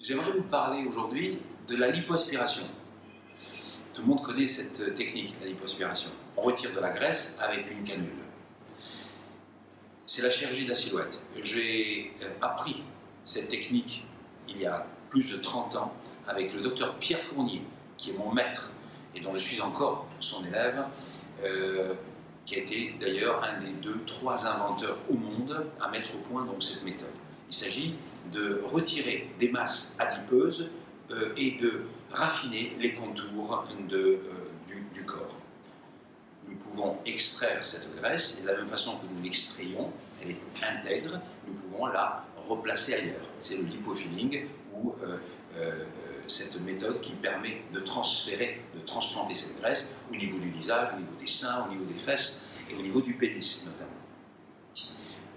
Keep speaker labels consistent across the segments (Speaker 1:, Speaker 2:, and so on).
Speaker 1: J'aimerais vous parler aujourd'hui de la lipoaspiration. Tout le monde connaît cette technique, la lipoaspiration. On retire de la graisse avec une canule. C'est la chirurgie de la silhouette. J'ai appris cette technique il y a plus de 30 ans avec le docteur Pierre Fournier, qui est mon maître et dont je suis encore son élève, qui a été d'ailleurs un des 2-3 inventeurs au monde à mettre au point donc cette méthode. Il s'agit de retirer des masses adipeuses et de raffiner les contours du corps. Nous pouvons extraire cette graisse et de la même façon que nous l'extrayons, elle est intègre, nous pouvons la replacer ailleurs. C'est le lipofilling ou cette méthode qui permet de transférer, de transplanter cette graisse au niveau du visage, au niveau des seins, au niveau des fesses et au niveau du pénis notamment.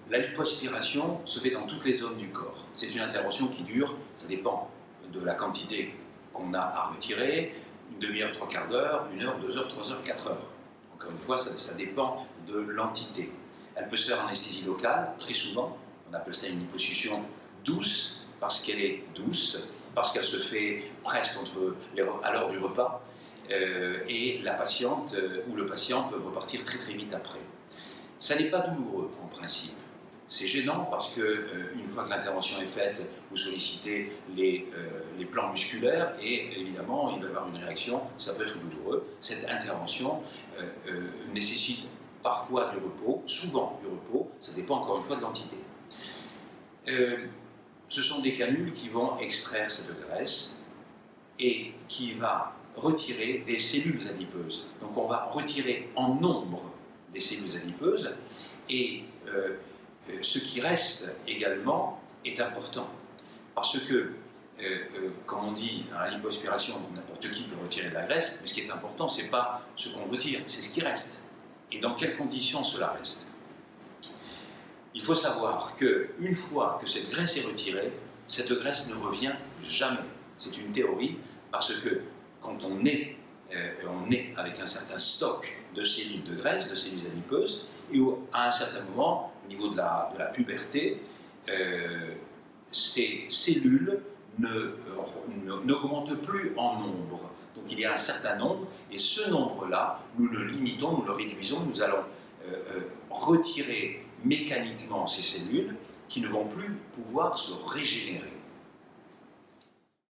Speaker 1: La lipoaspiration se fait dans toutes les zones du corps. C'est une intervention qui dure, ça dépend de la quantité qu'on a à retirer, une demi-heure, 3/4 d'heure, 1 heure, 2 heures, 3 heures, 4 heures. Encore une fois, ça dépend de l'entité. Elle peut se faire en anesthésie locale, très souvent. On appelle ça une liposuction douce, parce qu'elle est douce, parce qu'elle se fait presque à l'heure du repas, et la patiente ou le patient peuvent repartir très très vite après. Ça n'est pas douloureux en principe. C'est gênant parce que une fois que l'intervention est faite, vous sollicitez les plans musculaires et évidemment il va y avoir une réaction, ça peut être douloureux. Cette intervention nécessite parfois du repos, souvent du repos, ça dépend encore une fois de l'entité. Ce sont des canules qui vont extraire cette graisse et qui va retirer des cellules adipeuses. Donc on va retirer en nombre des cellules adipeuses et ce qui reste également est important parce que, comme on dit, à la lipoaspiration, n'importe qui peut retirer de la graisse, mais ce qui est important, ce n'est pas ce qu'on retire, c'est ce qui reste. Et dans quelles conditions cela reste? Il faut savoir qu'une fois que cette graisse est retirée, cette graisse ne revient jamais. C'est une théorie parce que quand on est avec un certain stock de cellules de graisse, de cellules adipeuses, et à un certain moment, au niveau de la puberté, ces cellules n'augmentent plus en nombre. Donc il y a un certain nombre, et ce nombre-là, nous le limitons, nous le réduisons, nous allons retirer mécaniquement ces cellules qui ne vont plus pouvoir se régénérer.